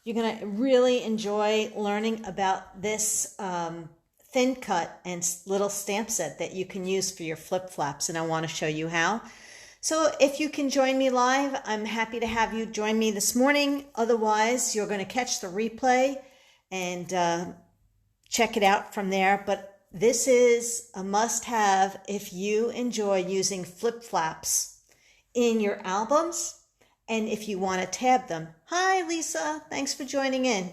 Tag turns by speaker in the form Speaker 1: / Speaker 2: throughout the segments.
Speaker 1: You're going to really enjoy learning about this thin cut and little stamp set that you can use for your flip flaps, and I want to show you how. So if you can join me live, I'm happy to have you join me this morning. Otherwise, you're going to catch the replay and check it out from there. But this is a must-have if you enjoy using flip flaps in your albums and if you want to tab them. Hi, Lisa. Thanks for joining in.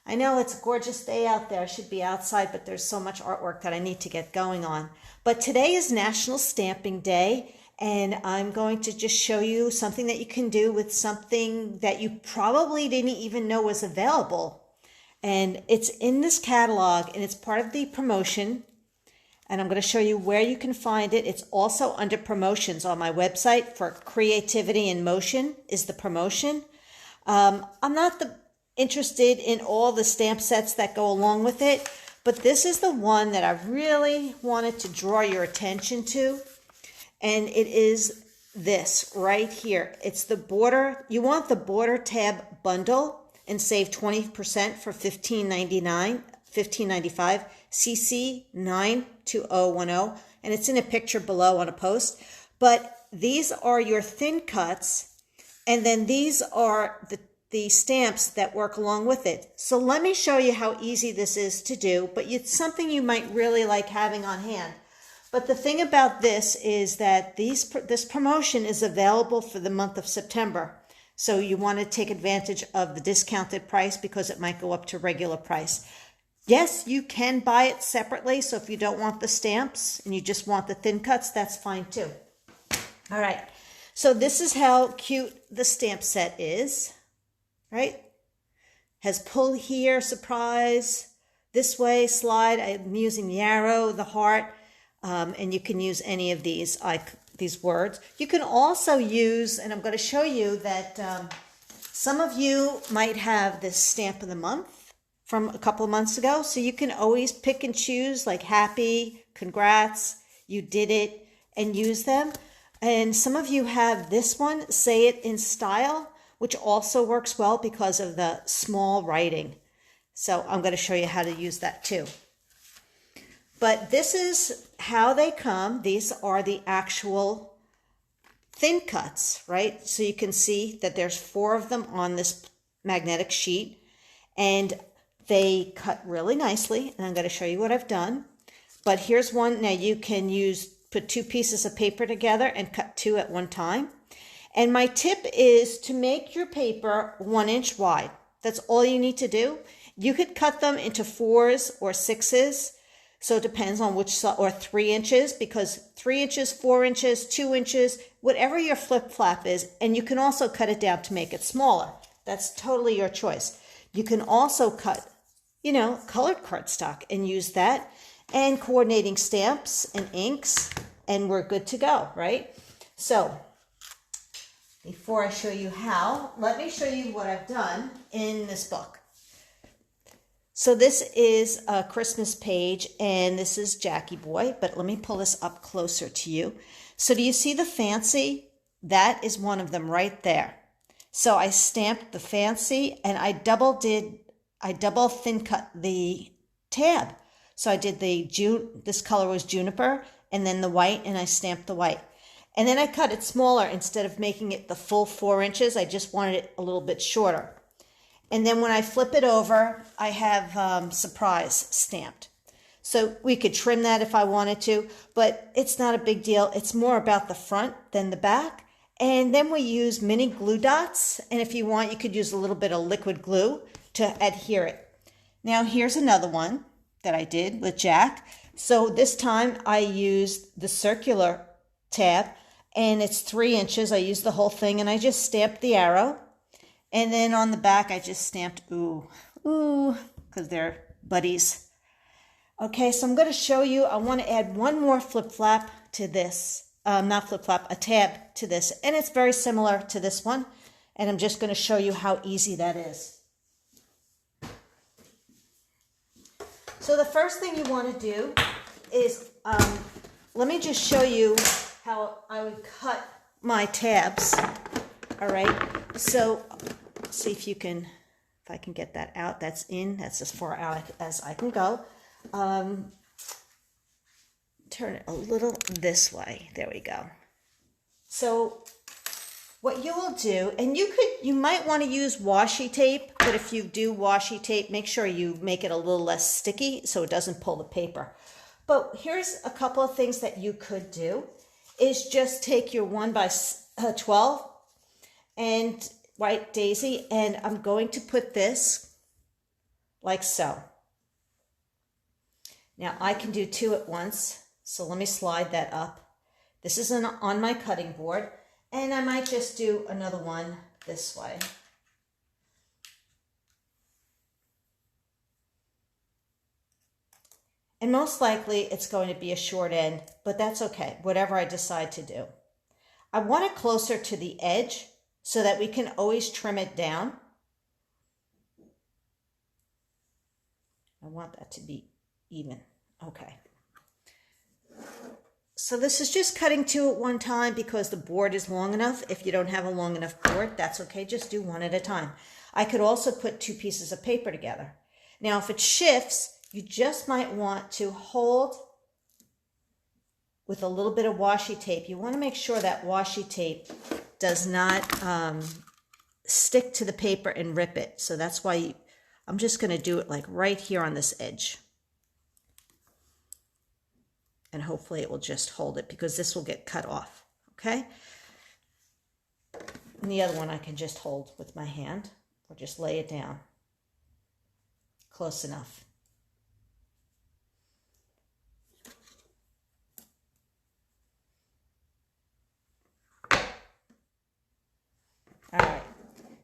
Speaker 1: I know it's a gorgeous day out there. I should be outside, but there's so much artwork that I need to get going on. But today is National Stamping Day, and I'm going to just show you something that you can do with something that you probably didn't even know was available. And it's in this catalog, and it's part of the promotion. And I'm going to show you where you can find it. It's also under promotions on my website. For Creativity in Motion is the promotion. I'm not interested in all the stamp sets that go along with it, but this is the one that I really wanted to draw your attention to. And it is this right here. It's the border. You want the border tab bundle and save 20% for $15.95, CC 92010, and it's in a picture below on a post. But these are your thin cuts, and then these are the stamps that work along with it. So let me show you how easy this is to do, but it's something you might really like having on hand. But the thing about this is that this promotion is available for the month of September. So you want to take advantage of the discounted price because it might go up to regular price. Yes, you can buy it separately. So if you don't want the stamps and you just want the thin cuts, that's fine too. All right. So this is how cute the stamp set is, right? Has pull here, surprise, this way, slide. I'm using the arrow, the heart, and you can use any of these words. You can also use, and I'm going to show you that some of you might have this stamp of the month from a couple of months ago. So you can always pick and choose, like happy, congrats, you did it, and use them. And some of you have this one, say it in style, which also works well because of the small writing. So I'm going to show you how to use that too. But this is how they come. These are the actual thin cuts, right? So you can see that there's 4 of them on this magnetic sheet, and they cut really nicely. And I'm going to show you what I've done. But here's one. Now you can put 2 pieces of paper together and cut 2 at one time. And my tip is to make your paper 1 inch wide. That's all you need to do. You could cut them into 4s or 6s. So it depends on which size, or 3 inches, because 3 inches, 4 inches, 2 inches, whatever your flip flap is. And you can also cut it down to make it smaller. That's totally your choice. You can also cut, colored cardstock and use that, and coordinating stamps and inks, and we're good to go, right? So before I show you how, let me show you what I've done in this book. So this is a Christmas page, and this is Jackie Boy, but let me pull this up closer to you. So do you see the fancy? That is one of them right there. So I stamped the fancy, and I double thin cut the tab. So I did this color was juniper, and then the white, and I stamped the white. And then I cut it smaller. Instead of making it the full 4 inches, I just wanted it a little bit shorter. And then when I flip it over, I have surprise stamped. So we could trim that if I wanted to, but it's not a big deal. It's more about the front than the back. And then we use mini glue dots. And if you want, you could use a little bit of liquid glue to adhere it. Now here's another one that I did with Jack. So this time I used the circular tab, and it's 3 inches. I used the whole thing, and I just stamped the arrow. And then on the back, I just stamped ooh, because they're buddies. Okay, so I'm going to show you, I want to add one more flip flap to this. Not flip flap, a tab to this. And it's very similar to this one. And I'm just going to show you how easy that is. So the first thing you want to do is, let me just show you how I would cut my tabs. All right, so see if you can If I can get that out, that's in. That's as far out as I can go. Turn it a little this way. There we go. So what you will do, and you might want to use washi tape, but if you do washi tape, make sure you make it a little less sticky so it doesn't pull the paper. But here's a couple of things that you could do, is just take your 1 by 12 and white daisy, and I'm going to put this like so. Now I can do 2 at once, so let me slide that up. This is on my cutting board, and I might just do another one this way. And most likely it's going to be a short end, but that's okay, whatever I decide to do. I want it closer to the edge so that we can always trim it down. I want that to be even. Okay. So this is just cutting 2 at one time because the board is long enough. If you don't have a long enough board, that's okay. Just do 1 at a time. I could also put 2 pieces of paper together. Now, if it shifts, you just might want to hold with a little bit of washi tape. You want to make sure that washi tape does not stick to the paper and rip it. So that's why I'm just going to do it like right here on this edge. And hopefully it will just hold it because this will get cut off, okay? And the other one I can just hold with my hand or just lay it down. Close enough. All right,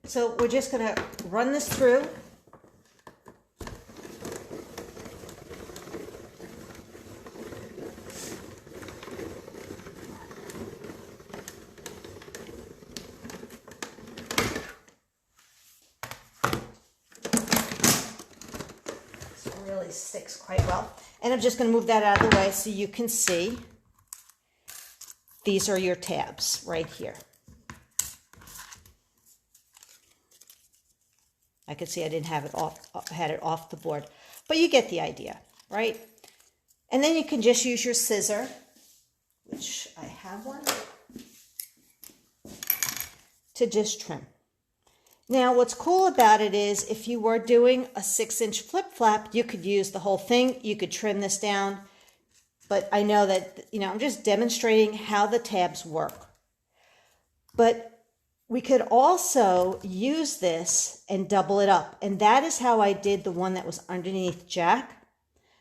Speaker 1: so we're just going to run this through. So it really sticks quite well. And I'm just going to move that out of the way so you can see these are your tabs right here. I could see I didn't have it had it off the board, but you get the idea, right? And then you can just use your scissor, which I have one, to just trim. Now, what's cool about it is if you were doing a 6-inch flip flap, you could use the whole thing. You could trim this down, but I know that, I'm just demonstrating how the tabs work. But we could also use this and double it up. And that is how I did the one that was underneath Jack.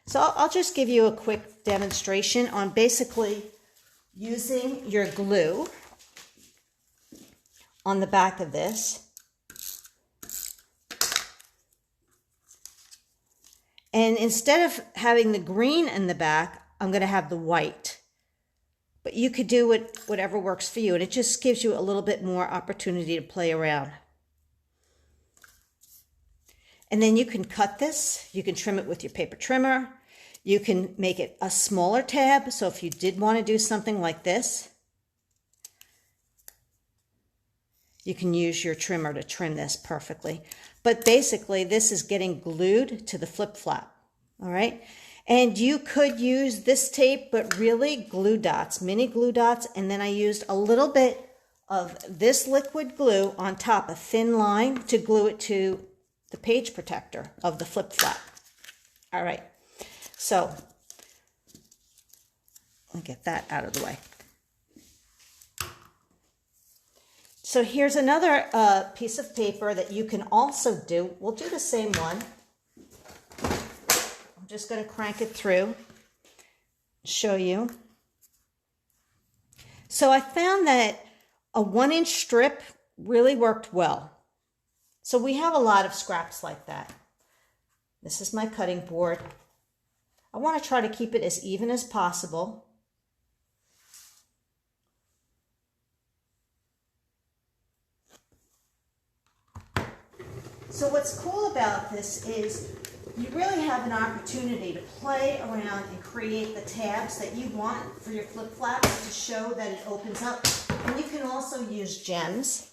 Speaker 1: So I'll just give you a quick demonstration on basically using your glue on the back of this. And instead of having the green in the back, I'm going to have the white. But you could do whatever works for you, and it just gives you a little bit more opportunity to play around. And then you can cut this. You can trim it with your paper trimmer. You can make it a smaller tab. So if you did want to do something like this, you can use your trimmer to trim this perfectly. But basically, this is getting glued to the flip flap. All right. And you could use this tape, but really glue dots, mini glue dots. And then I used a little bit of this liquid glue on top, a thin line, to glue it to the page protector of the flip flap. All right, so I'll get that out of the way. So here's another piece of paper that you can also do. We'll do the same one. I'm just going to crank it through, show you. So I found that a 1-inch strip really worked well. So we have a lot of scraps like that. This is my cutting board. I want to try to keep it as even as possible. So what's cool about this is you really have an opportunity to play around and create the tabs that you want for your flip flaps to show that it opens up. And you can also use gems,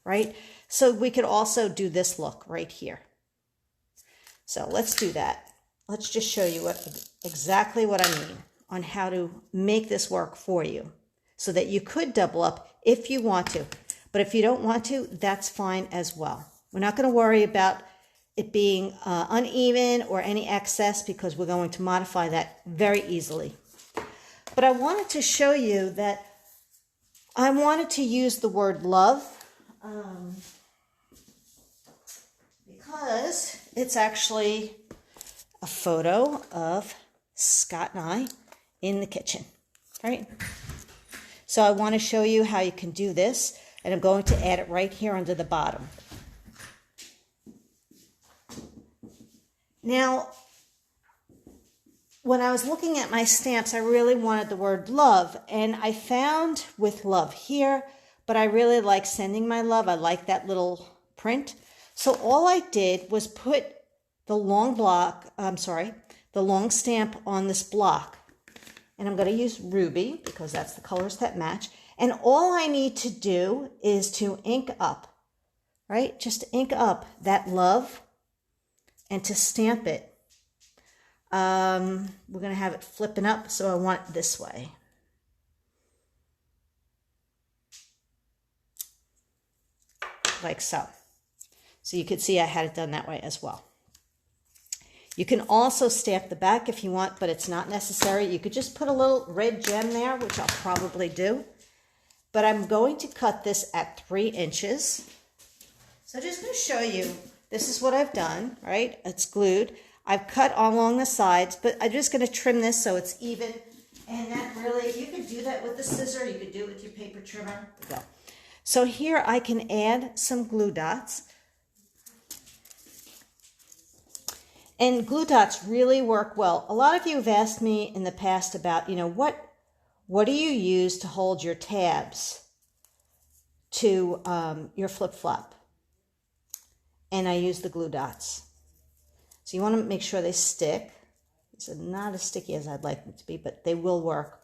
Speaker 1: right? So we could also do this look right here. So let's do that. Let's just show you exactly what I mean on how to make this work for you so that you could double up if you want to. But if you don't want to, that's fine as well. We're not going to worry about it being uneven or any excess because we're going to modify that very easily. But I wanted to show you that I wanted to use the word love because it's actually a photo of Scott and I in the kitchen, right? So I want to show you how you can do this, and I'm going to add it right here under the bottom. Now, when I was looking at my stamps, I really wanted the word love, and I found with love here, but I really like sending my love. I like that little print. So all I did was put the long stamp on this block. And I'm going to use ruby because that's the colors that match. And all I need to do is to ink up, right? Just to ink up that love and to stamp it. We're going to have it flipping up, so I want it this way. Like so. So you could see I had it done that way as well. You can also stamp the back if you want, but it's not necessary. You could just put a little red gem there, which I'll probably do. But I'm going to cut this at 3 inches. So I'm just going to show you, this is what I've done, right? It's glued. I've cut all along the sides, but I'm just going to trim this so it's even. And that really, you could do that with the scissor. You could do it with your paper trimmer. Go. So here I can add some glue dots. And glue dots really work well. A lot of you have asked me in the past about, what do you use to hold your tabs to your flip-flop? And I use the glue dots. So you want to make sure they stick. These are not as sticky as I'd like them to be, but they will work.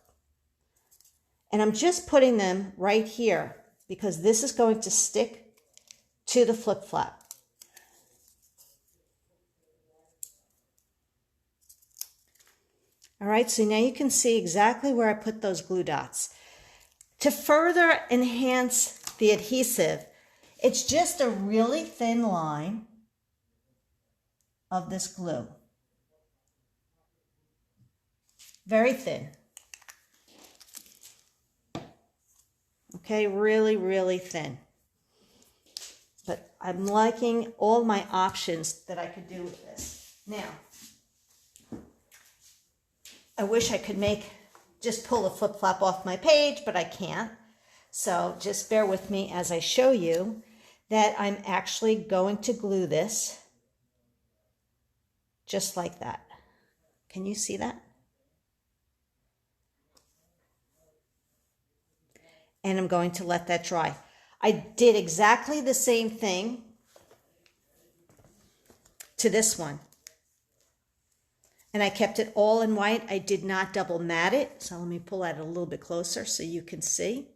Speaker 1: And I'm just putting them right here because this is going to stick to the flip-flop. All right, so now you can see exactly where I put those glue dots. To further enhance the adhesive, it's just a really thin line of this glue. Very thin. Okay, really, really thin. But I'm liking all my options that I could do with this. Now, I wish I could just pull the flip-flop off my page, but I can't. So just bear with me as I show you that I'm actually going to glue this just like that. Can you see that? And I'm going to let that dry. I did exactly the same thing to this one. And I kept it all in white. I did not double mat it. So let me pull that a little bit closer so you can see.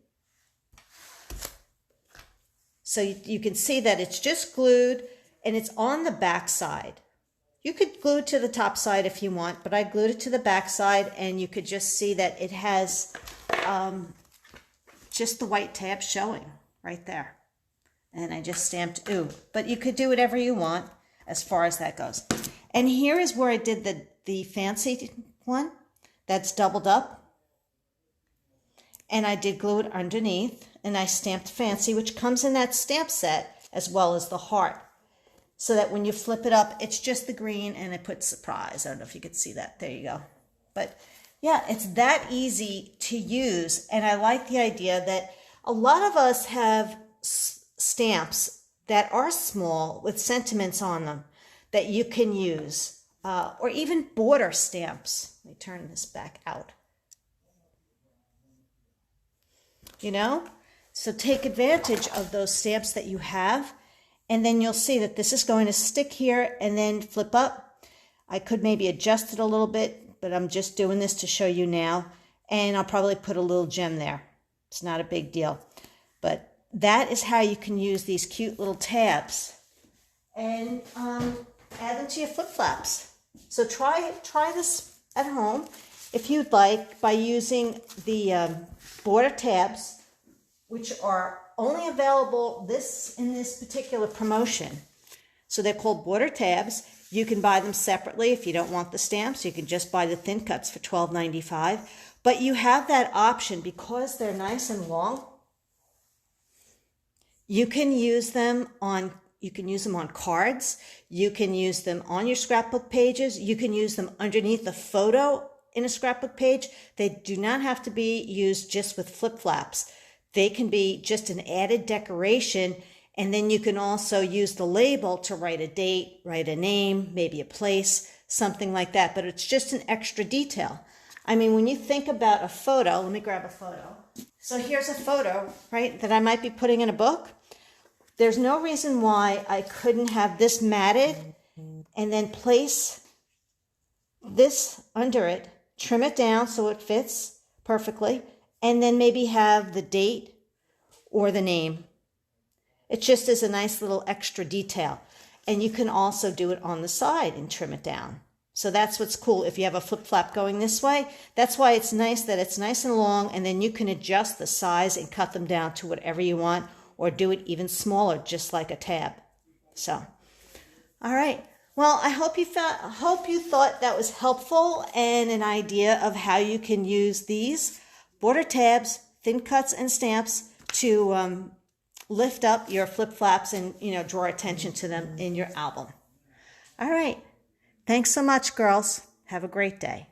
Speaker 1: So you can see that it's just glued and it's on the back side. You could glue it to the top side if you want, but I glued it to the back side and you could just see that it has just the white tab showing right there. And I just stamped ooh. But you could do whatever you want as far as that goes. And here is where I did the fancy one that's doubled up. And I did glue it underneath. And I stamped fancy, which comes in that stamp set, as well as the heart. So that when you flip it up, it's just the green and it puts surprise. I don't know if you could see that. There you go. But yeah, it's that easy to use. And I like the idea that a lot of us have stamps that are small with sentiments on them that you can use, or even border stamps. Let me turn this back out. So take advantage of those stamps that you have, and then you'll see that this is going to stick here and then flip up. I could maybe adjust it a little bit, but I'm just doing this to show you now, and I'll probably put a little gem there. It's not a big deal, but that is how you can use these cute little tabs and add them to your flip flaps. So try this at home if you'd like by using the border tabs, which are only available in this particular promotion. So they're called border tabs. You can buy them separately if you don't want the stamps. You can just buy the thin cuts for $12.95. But you have that option because they're nice and long. You can use them on cards. You can use them on your scrapbook pages. You can use them underneath the photo in a scrapbook page. They do not have to be used just with flip flaps. They can be just an added decoration, and then you can also use the label to write a date, write a name, maybe a place, something like that. But it's just an extra detail. I mean, when you think about a photo, let me grab a photo. So here's a photo, right, that I might be putting in a book. There's no reason why I couldn't have this matted and then place this under it, trim it down so it fits perfectly, and then maybe have the date or the name. It just is a nice little extra detail. And you can also do it on the side and trim it down. So that's what's cool if you have a flip flap going this way. That's why it's nice that it's nice and long, and then you can adjust the size and cut them down to whatever you want, or do it even smaller, just like a tab. So, all right. Well, I hope you thought that was helpful and an idea of how you can use these border tabs, thin cuts, and stamps to lift up your flip flaps and draw attention to them in your album. All right. Thanks so much, girls. Have a great day.